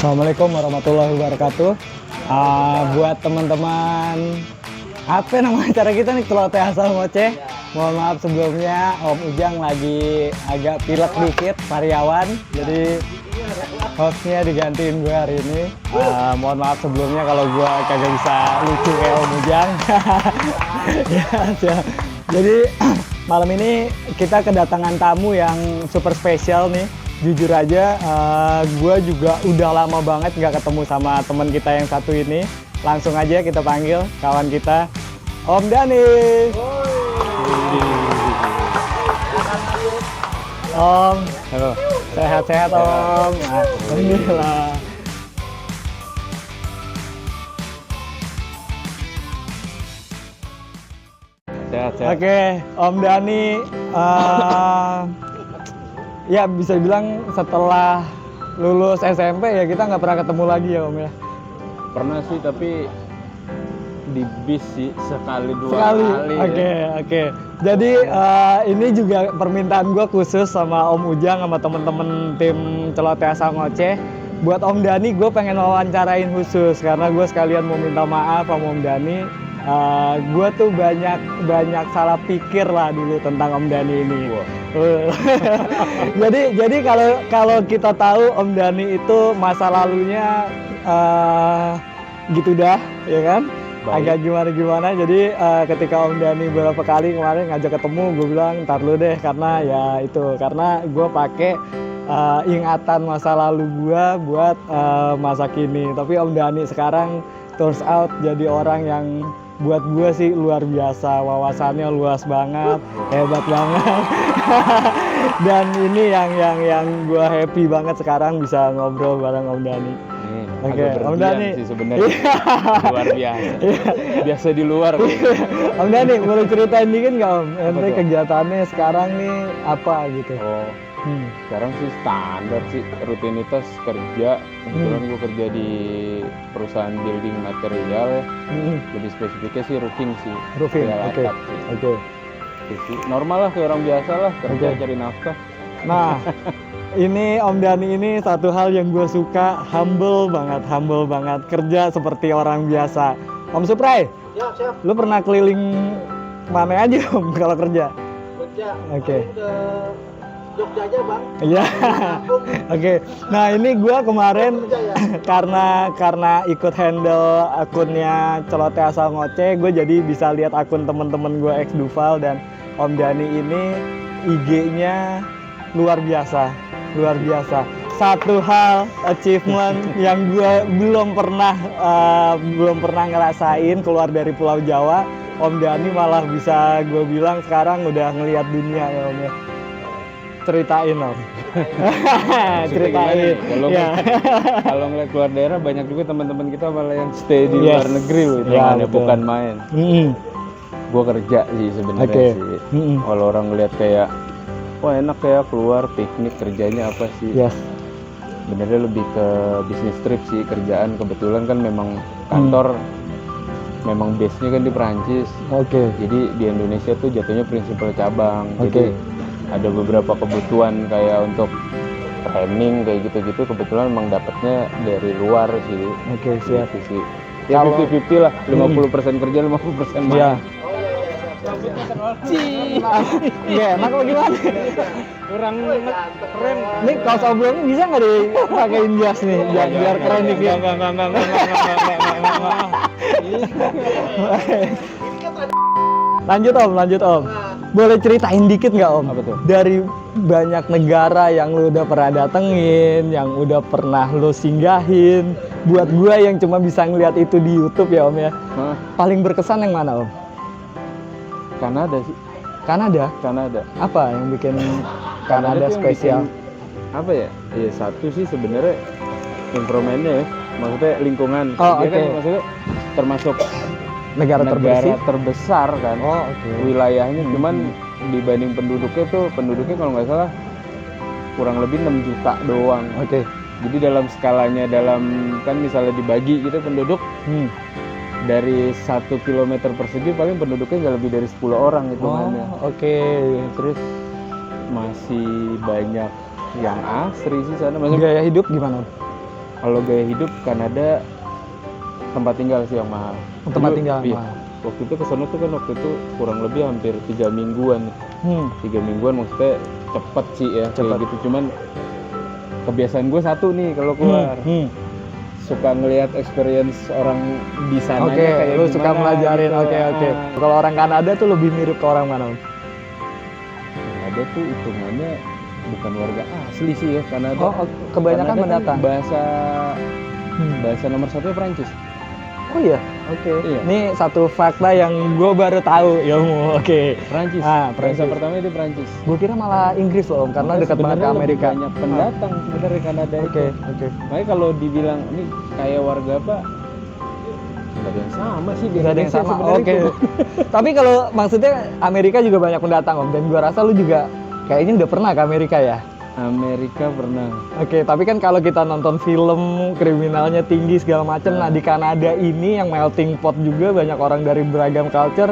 Assalamualaikum warahmatullahi wabarakatuh. Buat teman-teman, apa nama acara kita nih, Celoteh Asal Ngoceh. Mohon maaf sebelumnya, Om Ujang lagi agak pilek dikit, sariawan. Jadi hostnya digantiin gue hari ini. Mohon maaf sebelumnya kalau gue kagak bisa lucu kayak Om Ujang. Ya, siap. Jadi malam ini kita kedatangan tamu yang super spesial nih. Jujur aja, gue juga udah lama banget nggak ketemu sama teman kita yang satu ini. Langsung aja kita panggil kawan kita, Om Dhani. Om, halo. Sehat-sehat Om. Alhamdulillah. Sehat-sehat. Oke, Om Dhani. Ya bisa bilang setelah lulus SMP ya kita nggak pernah ketemu lagi ya Om ya. Pernah sih, tapi di bis sih sekali dua Sekali. kali. Oke. Jadi ini juga permintaan gue khusus sama Om Ujang sama temen-temen tim Celoteh Asal Ngoceh. Buat Om Dhani gue pengen wawancarain khusus karena gue sekalian mau minta maaf sama Om Dhani. Gue tuh banyak salah pikir lah dulu tentang Om Dhani ini. jadi kalau kita tahu Om Dhani itu masa lalunya gitu dah, ya kan? Baik. Agak gimana. Jadi ketika Om Dhani beberapa kali kemarin ngajak ketemu, gue bilang ntar lu deh karena gue pakai ingatan masa lalu gue buat masa kini. Tapi Om Dhani sekarang turns out jadi orang yang buat gue sih luar biasa, wawasannya luas banget, hebat banget. Dan ini yang gue happy banget sekarang bisa ngobrol bareng Om Dhani. Oke, Om Dhani sih sebenarnya. Luar biasa. Biasa di luar. Om Dhani boleh ceritain dikit nggak Om? Ente tuh? kegiatannya sekarang nih apa gitu? Oh, sekarang sih standar sih, rutinitas kerja. Kebetulan gue kerja di perusahaan building material ya. Lebih spesifiknya sih roofing sih. Roofing, Kayak oke. atap sih. Oke. Itu sih normal lah, kayak orang biasa lah, kerja Oke. cari nafkah. Nah, ini Om Dhani ini satu hal yang gue suka, humble banget, kerja seperti orang biasa. Om Supray, Siap. lu pernah keliling mana aja Om kalau kerja? Kerja. Oke. Paling ke Jogja aja bang. Iya. Oke. Nah ini gue kemarin Kerja ya. karena ikut handle akunnya Celoteh Asal Ngoceh, gue jadi bisa lihat akun temen-temen gue ex Duval, dan Om Dhani ini IG-nya luar biasa. Satu hal achievement yang gue belum pernah ngerasain keluar dari Pulau Jawa, Om Dhani malah bisa gue bilang sekarang udah ngelihat dunia ya Om ya. Ceritain Om. Ceritain. Kalau ngeliat keluar daerah banyak juga teman-teman kita malah yang stay di Yes. luar negeri loh, itu Ya, betul. bukan main. Gue kerja sih sebenarnya Oke. sih. Kalau orang ngeliat kayak, wah enak ya keluar piknik, kerjanya apa sih? Yes. Sebenarnya lebih ke bisnis trip sih, kerjaan. Kebetulan kan memang kantor memang base-nya kan di Perancis. Oke. Jadi di Indonesia tuh jatuhnya prinsipal cabang. Oke. Jadi ada beberapa kebutuhan kayak untuk training kayak gitu-gitu, kebetulan emang dapetnya dari luar sih. Oke, siap. Gitu sih. Ya Kalau- 50-50 lah, 50% kerja, 50% main. Iya. Nggak enak apa gimana? Kurang keren. Ini kaos oblong bisa nggak dipakein jas nih? Biar keren dikit. Enggak. Lanjut Om. Boleh ceritain dikit nggak Om? Apa tuh? Dari banyak negara yang lu udah pernah datengin, yang udah pernah lu singgahin, buat gua yang cuma bisa ngeliat itu di YouTube ya Om ya, Hah? paling berkesan yang mana Om? Kanada sih. Kanada. Apa yang bikin Kanada tuh yang spesial? bikin, apa ya? Ya satu sih sebenarnya environment-nya ya. Maksudnya lingkungan. Oh, Dia kan oke. maksudnya termasuk Negara terbersih? terbesar kan. Oh, oke. Wilayahnya cuman dibanding penduduknya kalau nggak salah kurang lebih 6 juta doang. Oke. Jadi dalam skalanya, kan misalnya dibagi gitu penduduk dari 1 kilometer persegi paling penduduknya nggak lebih dari 10 orang hitungannya. Oke. Terus masih banyak yang asri sih sana. Maksudnya Biaya hidup gimana? Kalau gaya hidup Kanada tempat tinggal sih yang mahal. Tempat Dulu, tinggal iya. mahal. Waktu itu kesana tuh kan waktu itu kurang lebih hampir 3 mingguan. 3 mingguan maksudnya cepet sih ya Cepet. kayak gitu. Cuman kebiasaan gue satu nih kalau keluar suka ngelihat experience orang di sana. Oke, lu suka melajarin. Oke. Kalau orang Kanada tuh lebih mirip ke orang mana, Om? Kanada tuh hitungannya bukan warga asli sih ya Kanada. Oh, kebanyakan Kanada kan pendatang. bahasa nomor satu Prancis. Oh iya, oke. Iya. Ini satu fakta yang gue baru tahu, ilmu. Oke. Prancis. Ah, Bahasa Prancis. pertama itu Prancis. Gue kira malah Inggris loh, Om, karena dekat banget ke Sebenarnya lebih Amerika. Banyak pendatang sebenarnya Kanada Oke, itu. oke. Makanya kalau dibilang ini kayak warga apa? Nggak ada yang sama sih. di Gak ada yang Indonesia sama. sebenarnya Oke. itu. Tapi kalau maksudnya Amerika juga banyak pendatang, Om, dan gue rasa lu juga kayaknya udah pernah ke Amerika ya. Amerika pernah. Oke, tapi kan kalau kita nonton film kriminalnya tinggi segala macam, nah di Kanada ini yang melting pot juga banyak orang dari beragam culture,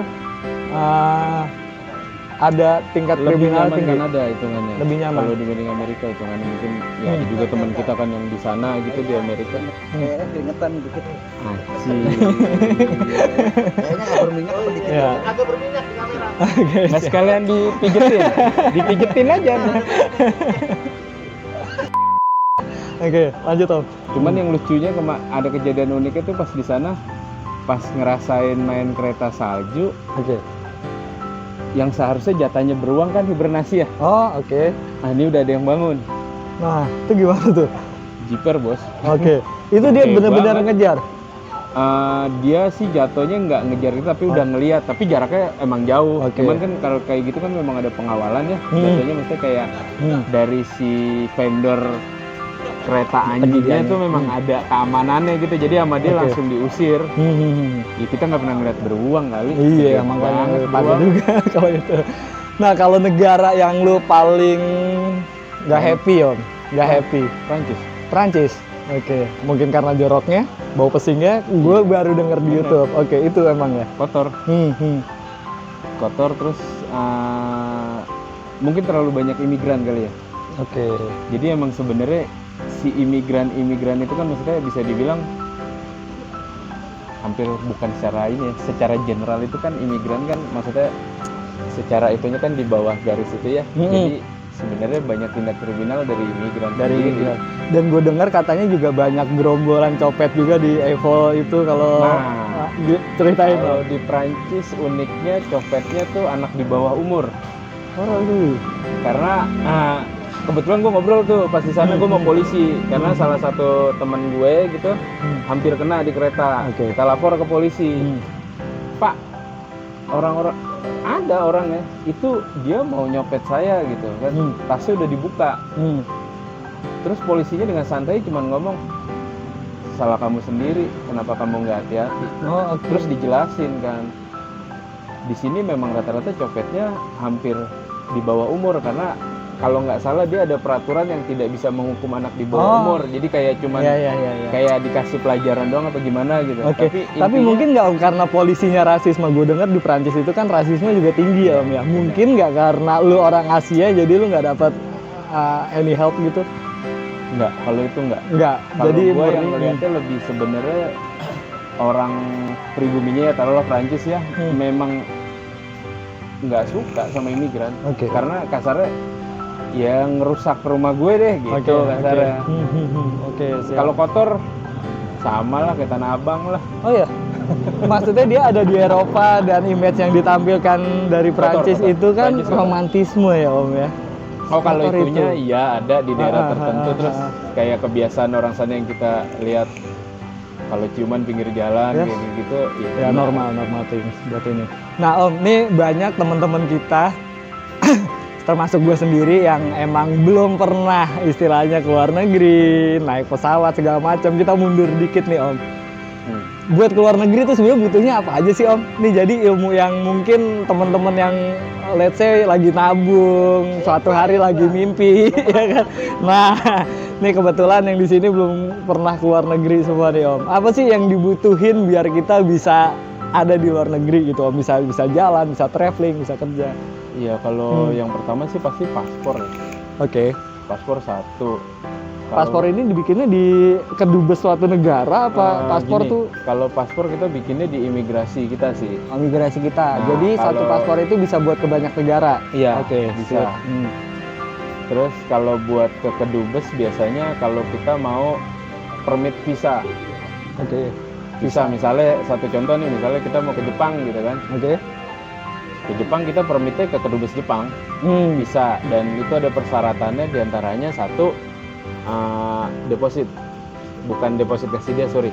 ada tingkat Lebih kriminal nyaman tinggi. Kanada hitungannya. Lebih nyaman. Kalau dibanding Amerika hitungannya mungkin ya ada juga teman kita kan yang di sana gitu di Amerika. Kayaknya keringetan dikit. Anjing. Kayaknya nggak berminyak apa dikit. Ya. Agak berminyak di kamera. Oke, Nggak sekalian dipijetin, dipijetin aja. Oke, lanjut Om. Cuman yang lucunya ada kejadian uniknya tuh pas di sana, pas ngerasain main kereta salju, Oke. yang seharusnya jatahnya beruang kan hibernasi ya. Oh, oke. Ah ini udah ada yang bangun. Nah, itu gimana tuh? Jiper bos. Oke. Itu dia Oke benar-benar banget. ngejar. Dia sih jatuhnya nggak ngejar itu tapi udah ngeliat, tapi jaraknya emang jauh. Oke. Cuman kan kalau kayak gitu kan memang ada pengawalan ya. Jatuhnya mesti kayak dari si vendor kereta anjingnya Pendidikannya. tuh memang ada keamanannya gitu. Jadi sama dia Oke. langsung diusir. Ya kita nggak pernah ngeliat beruang kali. Iya, Gede makanya banget takut beruang. juga kalau itu. Nah, kalau negara yang lu paling nggak happy, Om, nggak happy, Prancis. Prancis. Oke, mungkin karena joroknya, bau pesingnya, gue baru denger di Bener. YouTube. Oke, itu emang ya. Kotor. Kotor terus mungkin terlalu banyak imigran kali ya. Oke. Jadi emang sebenarnya si imigran itu kan maksudnya bisa dibilang hampir bukan secara ini ya, secara general itu kan imigran kan maksudnya secara itunya kan di bawah garis itu ya. Jadi sebenarnya banyak tindak kriminal dari imigran Dari sendiri. imigran. Dan gue dengar katanya juga banyak gerombolan copet juga di Evo itu kalau Nah, ceritain Kalau Om. di Prancis uniknya copetnya tuh anak di bawah umur. Oh, aduh. Karena kebetulan gue ngobrol tuh pas di sana gue mau polisi karena salah satu teman gue gitu hampir kena di kereta. Oke. Kita lapor ke polisi. Pak, orang-orang ada orangnya itu dia mau nyopet saya gitu kan. Tasnya udah dibuka. Terus polisinya dengan santai cuman ngomong salah kamu sendiri, kenapa kamu nggak hati-hati? Oh, oke. Terus dijelasin kan di sini memang rata-rata copetnya hampir di bawah umur karena kalau nggak salah dia ada peraturan yang tidak bisa menghukum anak di bawah Oh. umur. Jadi kayak cuman Iya. kayak dikasih pelajaran doang apa gimana gitu. Oke, tapi intinya- mungkin nggak Om, karena polisinya rasisme. Gue dengar di Prancis itu kan rasisme juga tinggi ya Om ya. Mungkin nggak karena lu orang Asia jadi lu nggak dapat any help gitu? nggak, kalau itu nggak. Nggak. Kalau Jadi gue yang murni- ngeliatnya lebih sebenarnya orang pribuminya ya taruhlah Prancis ya memang nggak suka sama imigran. Oke. Karena kasarnya ya ngerusak rumah gue deh gitu kasarnya. Oke, siap. Kalau kotor sama lah kayak Tanah Abang lah. Oh ya. Maksudnya dia ada di Eropa dan image yang ditampilkan dari Prancis Kotor. itu kan Prancis kotor. romantisme ya Om ya. Oh kalau Kotor itunya itu. iya ada di daerah tertentu ah, terus kayak kebiasaan orang sana yang kita lihat kalau ciuman pinggir jalan Yes. kayak gitu Ya normal things buat ini. Nah Om, nih banyak teman-teman kita termasuk gue sendiri yang emang belum pernah istilahnya ke luar negeri, naik pesawat segala macam. Kita mundur dikit nih Om. Buat ke luar negeri itu sebenarnya butuhnya apa aja sih Om? Nih jadi ilmu yang mungkin teman-teman yang let's say lagi nabung, suatu hari lagi mimpi, ya kan? Nah, nih kebetulan yang di sini belum pernah ke luar negeri semua nih Om. Apa sih yang dibutuhin biar kita bisa ada di luar negeri gitu Om? Bisa jalan, bisa traveling, bisa kerja. Iya kalau yang pertama sih pasti paspor ya. Oke. Paspor satu paspor ini dibikinnya di kedubes suatu negara apa paspor gini, tuh kalau paspor kita bikinnya di imigrasi kita sih. migrasi kita. Nah, Jadi satu kalau- paspor itu bisa buat ke banyak negara. Iya, Oke, bisa. sip. Terus kalau buat ke kedubes biasanya kalau kita mau permit visa. Oke. Visa misalnya satu contoh nih, misalnya kita mau ke Jepang gitu kan. Oke. Ke Jepang kita permitnya ke kedubes Jepang. Hmm. Bisa, dan itu ada persyaratannya, diantaranya satu deposit, bukan deposit kasih dia, sorry,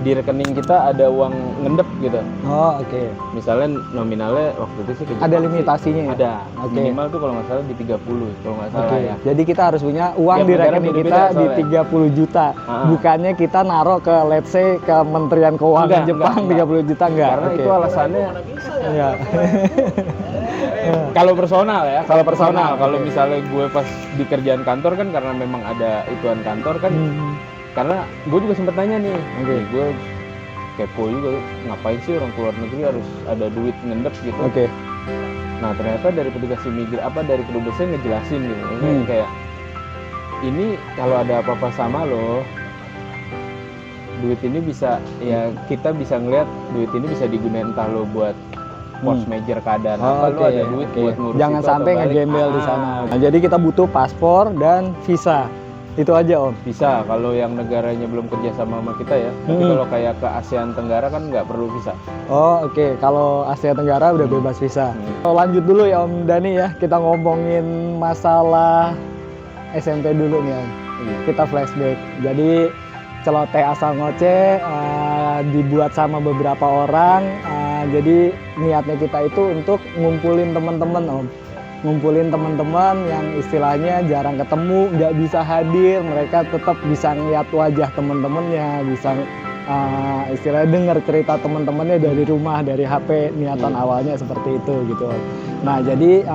di rekening kita ada uang ngendep gitu. Oh, oke. Misalnya nominalnya waktu itu sih ke Jepang Ada sih, limitasinya ya? ada Oke. minimal tuh kalau nggak salah di 30 kalau nggak salah Oke. ya. Jadi kita harus punya uang Tiap di negara rekening beda-beda kita di soalnya. 30 juta. Bukannya kita naruh ke let's say ke Kementerian Keuangan Enggak, Jepang enggak. 30 juta enggak. Karena Oke. itu alasannya Iya. kalau personal ya, Kalau personal, kalau oke. misalnya gue pas di kerjaan kantor kan karena memang ada ituan kantor kan. Hmm. Karena gue juga sempet nanya nih, Oke. gue kepo juga, ngapain sih orang keluar negeri harus ada duit ngendep gitu. Oke. Nah ternyata dari petugas dari kedubesnya ngejelasin gitu, kayak ini kalau ada apa-apa sama lo, duit ini bisa ya kita bisa ngeliat duit ini bisa digunakan entah lo buat force major keadaan apa, lo ada duit oke. buat ngurus Jangan itu atau sampai balik. ngegembel di sana. Nah, jadi kita butuh paspor dan visa. Itu aja, Om. Bisa kalau yang negaranya belum kerja sama kita ya, tapi kalau kayak ke ASEAN Tenggara kan nggak perlu visa. Oh, oke. Kalau Asia Tenggara udah bebas visa. So, lanjut dulu ya Om Dani ya. Kita ngomongin masalah SMP dulu nih Om. Iya. Kita flashback. Jadi celoteh asal ngoceh dibuat sama beberapa orang. Jadi niatnya kita itu untuk ngumpulin teman-teman Om. Ngumpulin teman-teman yang istilahnya jarang ketemu, nggak bisa hadir, mereka tetap bisa ngeliat wajah teman-temannya, bisa istilahnya dengar cerita teman-temannya dari rumah, dari HP. Niatan awalnya seperti itu gitu. Nah jadi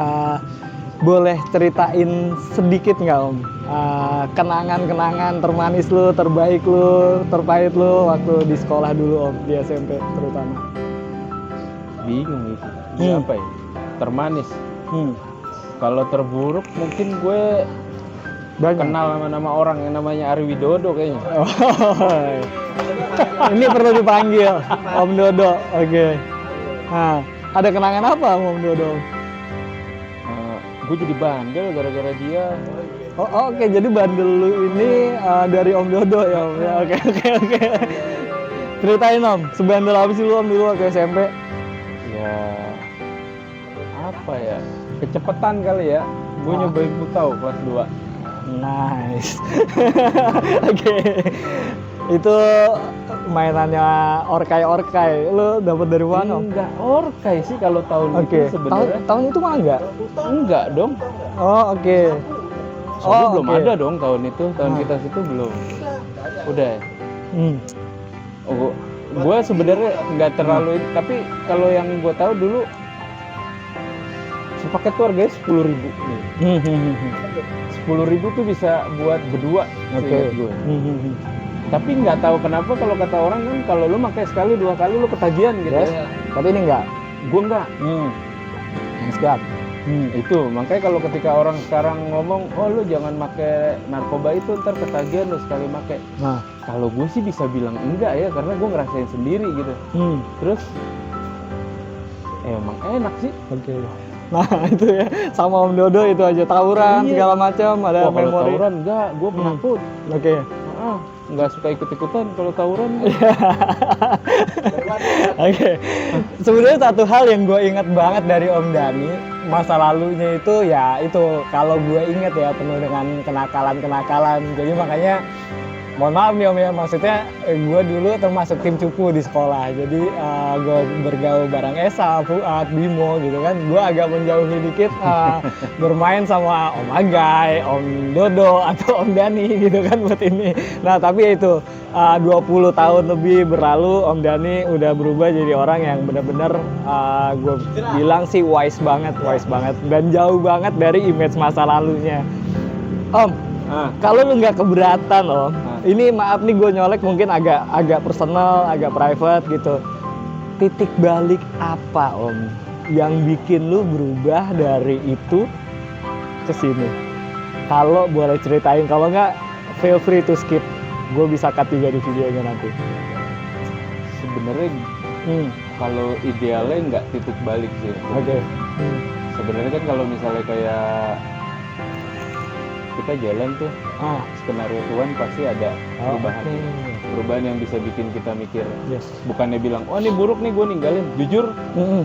boleh ceritain sedikit nggak Om kenangan-kenangan termanis lu, terbaik lu, terpahit lu waktu di sekolah dulu Om, di SMP terutama. Bingung itu. Ini apa ya? Termanis. Kalau terburuk mungkin gue Banyak. kenal sama nama orang yang namanya Ari Widodo kayaknya. Oh, ini perlu dipanggil Om Dodo. Oke. Nah, ada kenangan apa Om Dodo? Gue jadi bandel gara-gara dia. Oh, oke. Jadi bandel lu ini dari Om Dodo ya Om. Ya, oke. Ceritain Om, sebandel apa sih lu Om dulu waktu SMP? Ya apa ya? Kecepatan kali ya. Gue nyobain tahu kelas 2. Nice. Oke. Itu mainannya orkai. Lu dapat dari mana Om? Enggak orkai sih kalau tahun Oke. itu sebenarnya. Tahun itu mah enggak? Enggak dong. Oh, oke. Soalnya belum oke. ada dong tahun itu. Tahun kita situ belum. Udah ya? Oh, gue sebenarnya nggak terlalu, tapi kalau yang gue tahu dulu sepaket tuh harganya 10.000. 10.000 tuh bisa buat berdua, Oke. seingat gue. Tapi nggak tahu kenapa kalau kata orang kan kalau lu pakai sekali 2 kali lu ketagihan gitu. Yes. Ya. Tapi ini enggak. Gue nggak. Siap. Itu makanya kalau ketika orang sekarang ngomong, oh lu jangan pakai narkoba itu ntar ketagihan lu sekali pakai. Nah. Kalau gue sih bisa bilang enggak ya, karena gue ngerasain sendiri gitu. Terus emang enak sih. Oke. Nah itu ya sama Om Dodo itu aja tawuran Iya. segala macam ada Wah, kalau memori. tawuran enggak, gue penakut. Oke. Nggak suka ikut-ikutan kalau tawuran. Oke. Sebenarnya satu hal yang gue ingat banget dari Om Dani masa lalunya itu ya itu kalau gue ingat ya penuh dengan kenakalan. Jadi makanya mohon maaf nih Om ya, maksudnya gue dulu termasuk tim cupu di sekolah. Jadi gue bergaul bareng Esa, Fuad, Bimo gitu kan. Gue agak menjauhi dikit bermain sama Om Agai, Om Dodo atau Om Dani gitu kan buat ini. Nah tapi itu 20 tahun lebih berlalu Om Dani udah berubah jadi orang yang benar-benar gue bilang sih wise banget dan jauh banget dari image masa lalunya. Om, kalau lu nggak keberatan Om, ini maaf nih gue nyolek mungkin agak personal, agak private gitu. Titik balik apa Om yang bikin lu berubah dari itu ke sini? Kalau boleh ceritain, kalau nggak feel free to skip. Gue bisa cut juga di videonya nanti. Sebenarnya Hmm. kalau idealnya nggak titik balik sih. Oke. Sebenarnya kan kalau misalnya kayak kita jalan tuh, Ah. skenario Tuhan pasti ada perubahan. Oke. Perubahan yang bisa bikin kita mikir. Yes. Bukannya bilang, oh ini buruk nih gue ninggalin. Jujur, Mm-mm.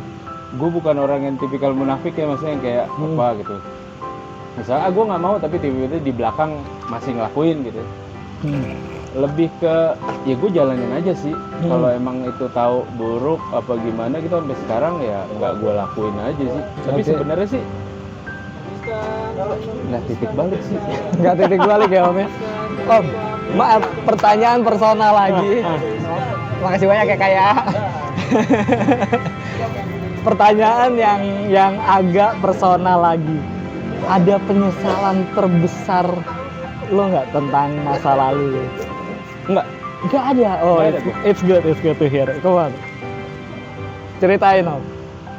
gue bukan orang yang tipikal munafik ya, maksudnya yang kayak apa gitu. Misalnya, gue nggak mau tapi tiba-tiba di belakang masih ngelakuin gitu. Hmm. Lebih ke, ya gue jalanin aja sih. Kalau emang itu tahu buruk apa gimana gitu sampai sekarang ya nggak gue lakuin aja sih. Tapi Oke. sebenarnya sih nggak titik balik sih. Nggak titik balik ya Om ya? Om, maaf, pertanyaan personal lagi. Makasih banyak ya kayak. Pertanyaan yang agak personal lagi. Ada penyesalan terbesar lo nggak tentang masa lalu? Nggak. Nggak ada. Oh, Nggak ada, it's good to hear. Come on. Ceritain Om.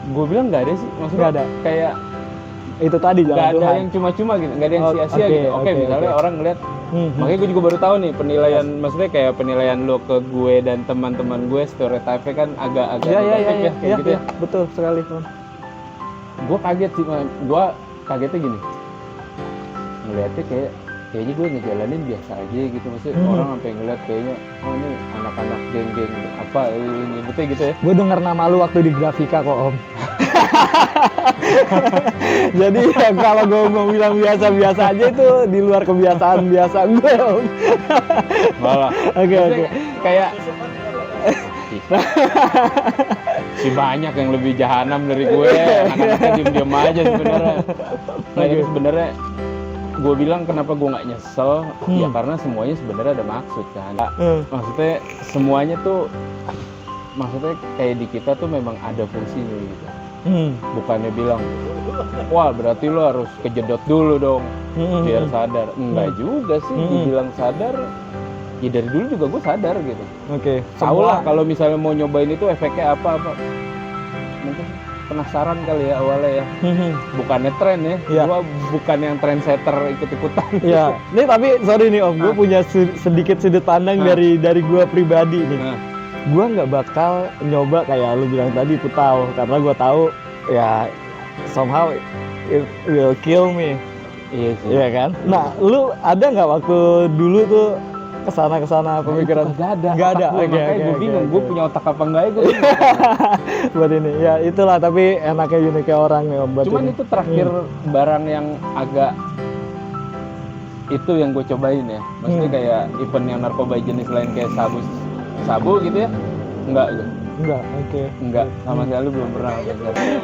Gue bilang nggak ada sih. Maksudnya Nggak ada. kayak Itu tadi nggak jalan ada Tuhan. yang cuma-cuma gitu, nggak ada yang Oh, sia-sia oke, gitu. Oke, oke, misalnya oke. orang ngeliat, Hmm. makanya gue juga baru tahu nih penilaian, maksudnya kayak penilaian lo ke gue dan teman-teman gue, stereotype kan agak-agak Iya, negatif ya, kayak gitu ya. betul sekali Om. Gue kaget sih, gue kagetnya gini, ngeliatnya kayaknya gue ngejalanin biasa aja gitu, maksudnya orang sampai ngeliat kayaknya, oh ini anak-anak geng-geng apa, nyebutnya gitu ya. Gue denger nama lu waktu di Grafika kok Om. Jadi ya, kalau gue mau bilang biasa-biasa aja itu di luar kebiasaan biasa gue Om. Malah, Oke. maksudnya kayak si banyak yang lebih jahanam dari gue, anak-anaknya diem-diem aja sebenarnya. Nah itu sebenarnya gue bilang kenapa gue nggak nyesel, ya karena semuanya sebenarnya ada maksud kan. Maksudnya semuanya tuh, maksudnya kayak di kita tuh memang ada fungsinya gitu. Bukannya bilang, wah berarti lo harus kejedot dulu dong biar sadar. Enggak juga sih, dibilang sadar, ya dari dulu juga gue sadar gitu. Oke. Tahu lah kalau misalnya mau nyobain itu efeknya apa-apa. Mungkin penasaran kali ya awalnya ya. Bukannya tren ya, Iya. gue bukan yang trendsetter ikut-ikutan. Ya, ini tapi sorry nih Om, gue punya sedikit sudut pandang dari gue pribadi nih. Nah, Gue nggak bakal nyoba kayak lu bilang tadi putau, karena gue tahu ya somehow it will kill me. iya sih. Iya kan? Nah, lu ada nggak waktu dulu tuh kesana pemikiran? Nggak ada. Nggak ada. Otak gue, makanya gue bingung. Gue punya otak apa enggak ya gue bingung. Buat ini. Ya itulah, tapi enaknya uniknya orang nih Om. Buat Cuman ini. itu terakhir barang yang agak itu yang gue cobain ya. Maksudnya kayak event yang narkoba jenis lain kayak sabu gitu ya. Enggak gue. Enggak, oke. Enggak, sama sekali belum pernah.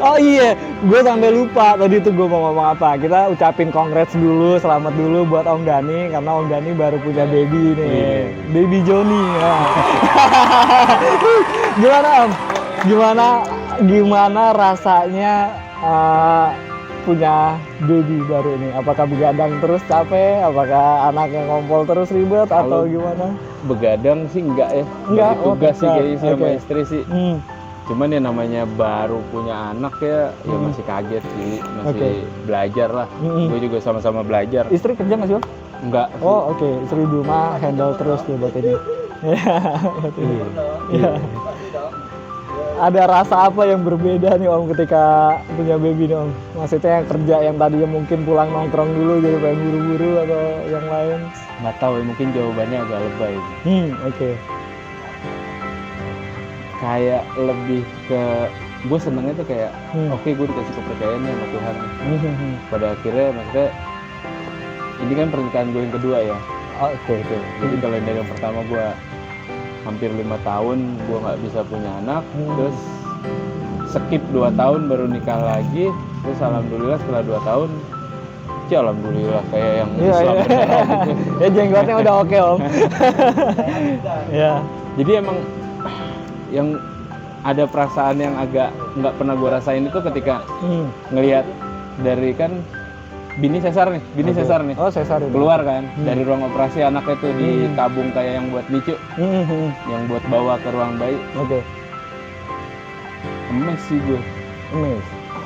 Oh iya, gue sampai lupa tadi tuh gue mau ngomong apa. Kita ucapin congrats dulu, selamat dulu buat Om Dani karena Om Dani baru punya baby nih, baby Joni. Ya. Gimana Om? Gimana rasanya punya baby baru ini? Apakah begadang terus capek? Apakah anaknya ngompol terus ribet atau Kalau gimana? Begadang sih enggak ya. Enggak, Bagi tugas sih enggak. kayaknya sih sama Oke. istri sih. Cuman ya namanya baru punya anak ya masih kaget sih, masih Oke. belajar lah. Gue juga sama-sama belajar. Istri kerja nggak sih Om? Enggak. sih. Oh oke, istri di rumah handle terus tuh buat ini. Buat ini. Iya. Ada rasa apa yang berbeda nih Om ketika punya baby nih Om? Maksudnya yang kerja yang tadinya mungkin pulang nongkrong dulu jadi pengen buru-buru atau yang lain? Nggak tahu ya, mungkin jawabannya agak lebay. Oke. Kayak lebih ke gue senengnya tuh kayak oke gue dikasih kepercayaan nih sama Tuhan. Pada akhirnya maksudnya ini kan pernikahan gue yang kedua ya. Oke. Jadi kalau dari yang pertama gue hampir 5 tahun gue nggak bisa punya anak, terus skip 2 tahun baru nikah lagi, terus alhamdulillah setelah 2 tahun, alhamdulillah kayak yang Islam beneran gitu. Ya jenggotnya udah oke Om. Ya. Jadi emang yang ada perasaan yang agak nggak pernah gue rasain itu ketika ngelihat dari kan bini sesar nih, Oh sesar ini. keluar kan dari ruang operasi, anaknya tuh di tabung kayak yang buat nicu, yang buat bawa ke ruang bayi. Oke. Emes sih gue. Emes.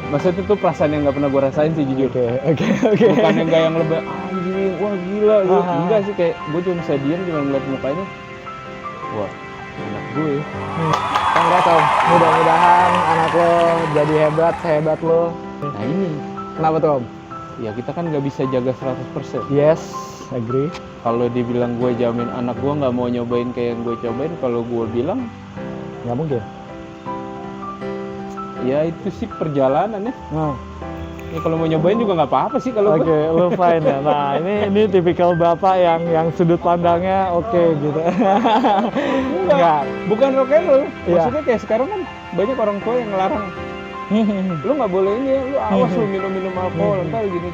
Maksudnya itu tuh perasaan yang nggak pernah gue rasain sih jujur. Oke. Bukan yang kayak yang lebih anjing anjing, wah gila gitu. Aha. Enggak sih, kayak gue cuma bisa diam, cuma ngeliat mukanya. Wah, anak gue. Congrats Om, mudah-mudahan anak lo jadi hebat, sehebat lo. Nah ini, Kenapa tuh Om? ya kita kan nggak bisa jaga 100%. Yes, agree. Kalau dibilang gue jamin anak gue nggak mau nyobain kayak yang gue cobain, kalau gue bilang Nggak mungkin. ya itu sih perjalanan ya. Nah. Ya kalau mau nyobain juga nggak apa-apa sih kalau Oke, gue. lo fine ya. Nah, ini tipikal bapak yang sudut pandangnya oke gitu. Enggak. Bukan rock and roll. Iya. Maksudnya kayak sekarang kan banyak orang tua yang ngelarang, lu nggak boleh ini ya, lu awas lu minum alkohol, ntar gini.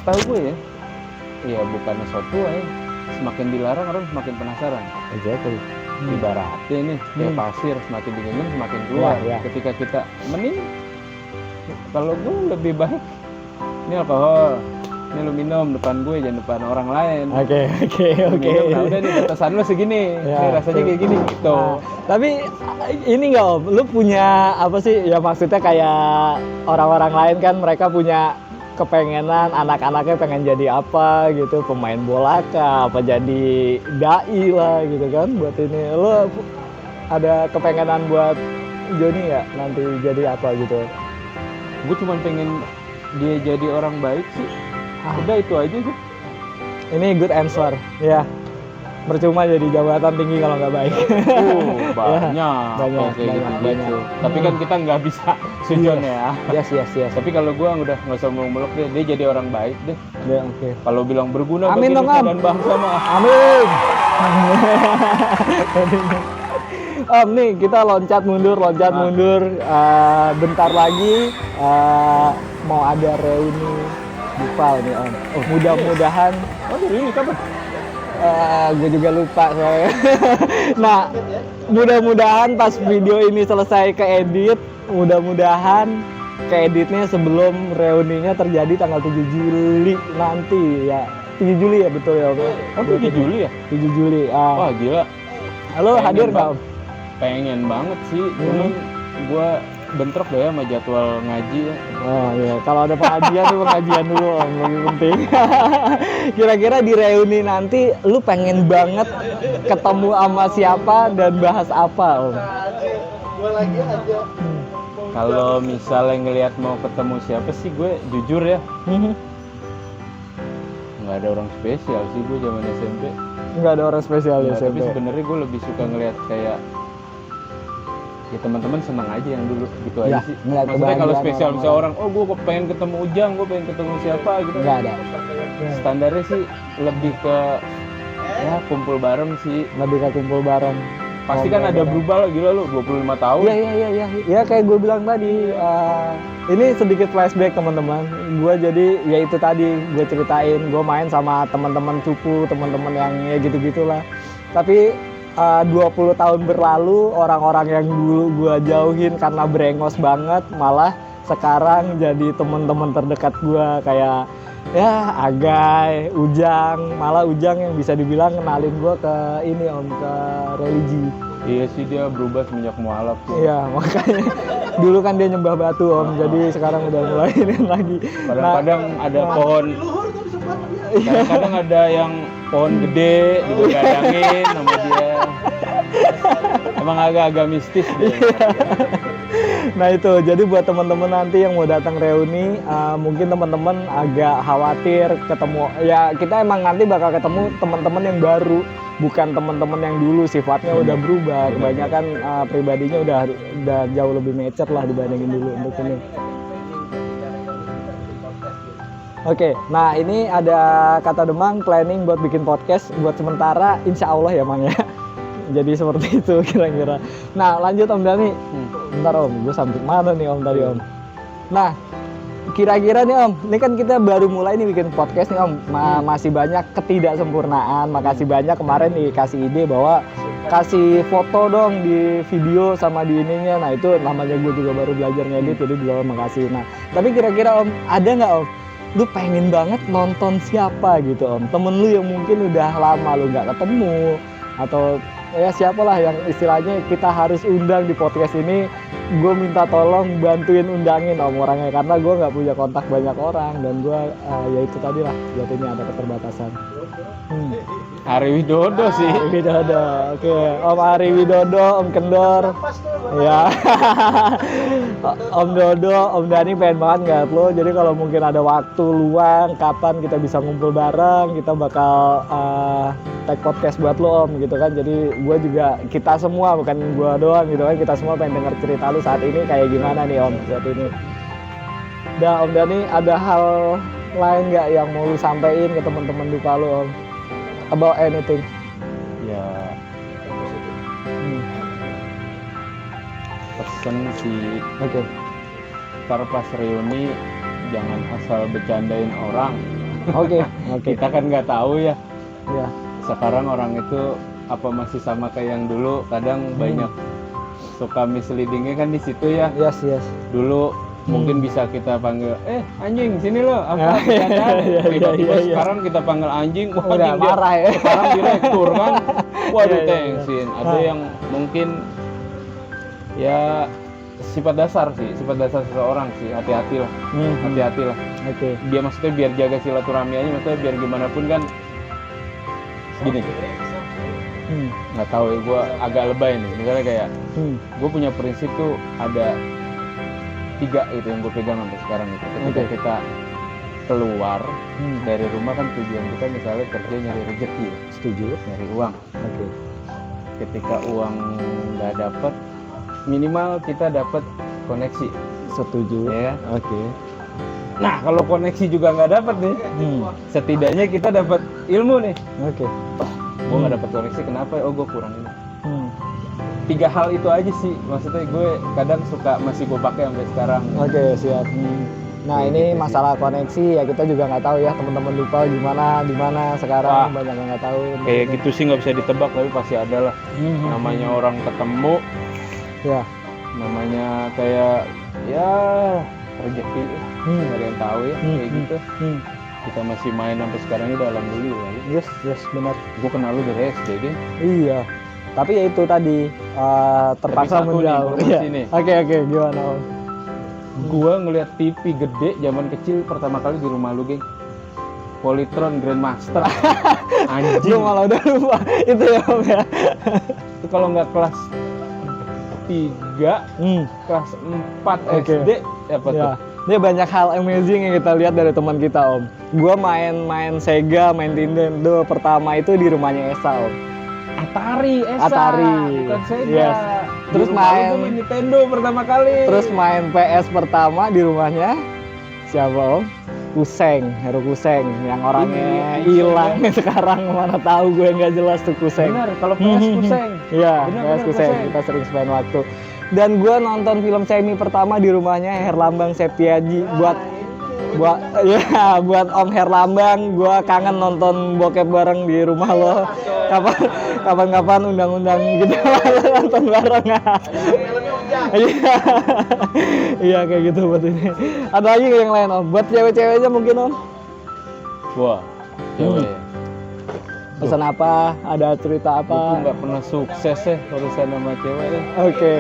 Setahu gue ya, iya bukannya so tua ya, semakin dilarang orang semakin penasaran. Exactly. Ibaratnya nih kayak pasir, semakin diminum semakin keluar. Iya. Ketika kita mending, kalau gue lebih baik ini alkohol, ini lu minum depan gue, jangan depan orang lain. Oke. Lu minum, nah udah nih batasan lu segini, Ya, ini rasanya kayak gini gitu. Nah, tapi ini nggak Om, lu punya apa sih? Ya maksudnya kayak orang-orang lain kan mereka punya kepengenan anak-anaknya pengen jadi apa gitu, pemain bola kah, apa jadi dai lah gitu kan buat ini. Lu ada kepengenan buat Joni nggak nanti jadi apa gitu? Gue cuma pengen dia jadi orang baik sih. Udah itu aja sih. Ini good answer, ya. Percuma jadi jabatan tinggi kalau nggak baik. Banyak kayak gitu. banyak. Tapi kan kita nggak bisa sujon ya. Yes. Tapi kalau gue udah nggak usah muluk deh, dia jadi orang baik deh. Ya, oke. Kalau bilang berguna Amin bagi dong, nusa Am. dan bangsa mah. Amin. Om nih kita loncat mundur. Bentar lagi mau ada reuni Bupal nih Om. Mudah-mudahan. Oh, ini kapan? Gue juga lupa soalnya. Nah, mudah-mudahan pas video ini selesai keedit, mudah-mudahan keeditnya sebelum reuninya terjadi tanggal 7 Juli nanti ya. 7 Juli ya betul ya Om. Oh, 7 Juli ya? 7 Juli. Wah, gila. Halo, Pengen hadir nggak Om? Pengen banget sih. Cuman gue bentrok deh sama jadwal ngaji ya. Oh iya, kalau ada pengajian tuh pengajian dulu Om, lebih penting. Kira-kira di reuni nanti lu pengen banget ketemu sama siapa dan bahas apa Om? Kalau misalnya ngelihat mau ketemu siapa sih, gue jujur ya nggak ada orang spesial sih gue zaman SMP. Nggak ada orang spesial ya Nggak, tapi SMP. sebenarnya gue lebih suka ngelihat kayak ya teman-teman senang aja yang dulu gitu Ya, aja sih. ngeliat Maksudnya kalau kebahagiaan spesial misalnya orang-orang. orang, oh gue pengen ketemu Ujang, gue pengen ketemu siapa gitu. Nggak ada. Standarnya sih lebih ke ya kumpul bareng sih. Lebih ke kumpul bareng. Pasti kan ada berubah lah, gila lu 25 tahun. Iya. Ya kayak gue bilang tadi, ini sedikit flashback teman-teman. Gue jadi ya itu tadi gue ceritain, gue main sama teman-teman cupu, teman-teman yang ya gitu-gitulah. Tapi 20 tahun berlalu, orang-orang yang dulu gue jauhin karena brengos banget, malah sekarang jadi teman-teman terdekat gue kayak ya Agai, Ujang, malah Ujang yang bisa dibilang kenalin gue ke ini Om, ke religi. Iya sih, dia berubah semenjak mualaf sih. Iya makanya dulu kan dia nyembah batu Om, jadi sekarang udah mulai ini lagi. Kadang-kadang ada pohon, kadang-kadang ada yang pohon gede dibegadangin sama dia. Emang agak-agak mistis dia. Nah itu, jadi buat teman-teman nanti yang mau datang reuni, mungkin teman-teman agak khawatir ketemu, ya kita emang nanti bakal ketemu teman-teman yang baru, bukan teman-teman yang dulu sifatnya udah berubah, kebanyakan pribadinya udah jauh lebih mature lah dibandingin dulu untuk ini. Oke, nah ini ada kata Demang planning buat bikin podcast buat sementara, insya Allah ya Mang ya. Jadi seperti itu kira-kira. Nah lanjut Om Dani. Bentar Om, gue sampai mana nih Om tadi Om. Nah kira-kira nih Om, ini kan kita baru mulai nih bikin podcast nih Om. Masih banyak ketidaksempurnaan. Makasih banyak kemarin dikasih ide bahwa kasih foto dong di video sama di ininya. Nah itu namanya gue juga baru belajar ngedit, jadi belum makasih. Nah tapi kira-kira Om, ada nggak Om? Lu pengen banget nonton siapa gitu Om? Temen lu yang mungkin udah lama lu nggak ketemu, atau ya siapalah yang istilahnya kita harus undang di podcast ini gue minta tolong bantuin undangin Om orangnya karena gue nggak punya kontak banyak orang dan gue ya itu tadi lah buat ini ada keterbatasan. Ari Widodo sih. Ari Widodo, oke. Om Ari Widodo, Om Kendor, ya. Om Dodo, Om Dani pengen banget ngeliat lo. Jadi kalau mungkin ada waktu luang, kapan kita bisa ngumpul bareng, kita bakal take podcast buat lo Om, gitu kan. Jadi gue juga, kita semua, bukan gue doang gitu kan, kita semua pengen denger cerita lo saat ini kayak gimana nih Om saat ini. Dah Om Dani, ada hal lain nggak yang mau lu sampein ke teman-teman duka lo Om? About anything? Ya pesen sih, Oke. ntar pas reuni jangan asal bercandain orang. Oke. Kita kan nggak tahu ya Ya. sekarang orang itu apa masih sama kayak yang dulu. Kadang banyak suka misleadingnya kan di situ ya. Yes. Dulu mungkin bisa kita panggil anjing sini lo apa bercanda. Iya. Tiba-tiba sekarang kita panggil anjing, wah Udah anjing dia marah ya. sekarang direktur kan. Waduh Iya. tensin. Ada yang mungkin ya sifat dasar seseorang sih, hati-hati lah. Oke. Dia maksudnya biar jaga silaturahmi aja, maksudnya biar gimana pun kan gini. Nggak tahu ya, gue agak lebay nih. Misalnya kayak gue punya prinsip tuh ada 3 itu yang gue pegang sampai sekarang itu. Ketika Oke. kita keluar dari rumah kan tujuan kita misalnya kerja nyari rezeki, Setuju. nyari uang. Oke. Ketika uang nggak dapet, minimal kita dapat koneksi, Setuju. ya. Oke. Nah kalau koneksi juga nggak dapet nih, setidaknya kita dapat ilmu nih. Oke. Gue nggak dapet koneksi, kenapa? Oh gue kurang ini. 3 hal itu aja sih, maksudnya gue kadang suka masih gue pakai sampai sekarang. Oke, siap. Nah ini masalah koneksi ya kita juga nggak tahu ya teman-teman lupa gimana di mana sekarang. Wah. Banyak yang nggak tahu. Kayak gitu sih nggak bisa ditebak, tapi pasti ada lah. Namanya orang ketemu, Ya. namanya kayak ya rezeki, nggak ada yang tahu ya kayak gitu. Kita masih main sampai sekarang ini udah alhamdulillah. Yes, benar. Gue kenal lu dari SD deh. Iya. Tapi ya itu tadi terpaksa Tapi satu nih, menjauh. informasi nih. Oke, gimana Om? Gua ngeliat TV gede zaman kecil pertama kali di rumah lu, geng. Polytron Grandmaster. Anjing. Lu malah udah lupa itu ya Om ya. Itu kalau nggak kelas 3, kelas 4 Oke. SD apa tuh? Ya. Ini banyak hal amazing yang kita lihat dari teman kita Om. Gua main Sega, main Nintendo pertama itu di rumahnya Esa Om. Atari, Esa. Atari. Bukan Sega. Yes. Di Terus rumah lu main- gua Nintendo pertama kali. Terus main PS pertama di rumahnya siapa Om? Kuseng, Heru Kuseng yang orangnya Iya, hilang sekarang, mana tahu gue nggak jelas tuh Kuseng. Benar, kalau PS Kuseng. Iya, Benar, PS Kuseng. Kuseng. Kita sering spend waktu. Dan gue nonton film semi pertama di rumahnya Herlambang Septiaji buat buat Om Herlambang. Gue kangen nonton bokep bareng di rumah lo. Kapan-kapan undang-undang kita nonton bareng. Iya, iya kayak gitu buat ini. Ada lagi yang lain Om? Buat cewek-ceweknya mungkin Om? Wah, cewek. Pesan apa? Ada cerita Gue tuh apa? nggak pernah sukses ya urusan sama cewek ya. Oke.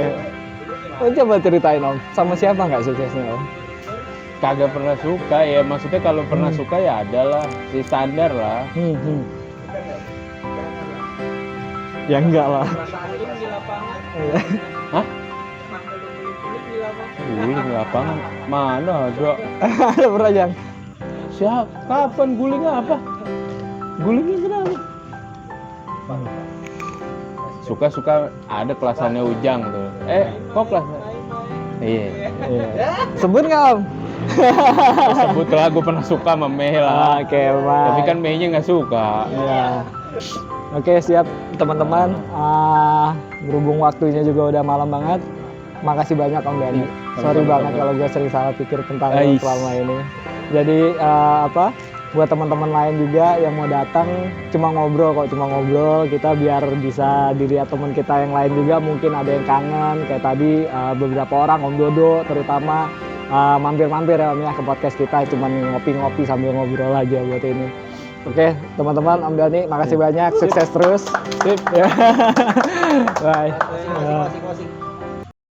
Oh, coba ceritain Om. Sama siapa nggak suksesnya Om? Kagak pernah suka ya, maksudnya kalau pernah suka ya adalah si standar lah. Ya enggak lah. Hah? Guling lapangan mana ada? Ada pernah Jang? Siapa? Kapan gulingnya apa? Gulingnya kenapa? Suka-suka ada kelasannya Ujang tuh. Kok kelas? Iya. Sebut nggak Om? Sebutlah gue pernah suka sama Mei lah. Oke, Mas. Tapi kan Mei-nya nggak suka. Ya. Oke, siap teman-teman. Berhubung waktunya juga udah malam banget. Makasih banyak Om Dani. Sorry banget kalau gue sering salah pikir tentang lo selama ini. Jadi buat teman-teman lain juga yang mau datang cuma ngobrol kita biar bisa dilihat teman kita yang lain juga, mungkin ada yang kangen kayak tadi beberapa orang Om Dodo terutama mampir-mampir ya Om ya ke podcast kita, cuma ngopi-ngopi sambil ngobrol aja buat ini. Oke teman-teman, Om Dani makasih banyak, sukses terus. Sip. Bye.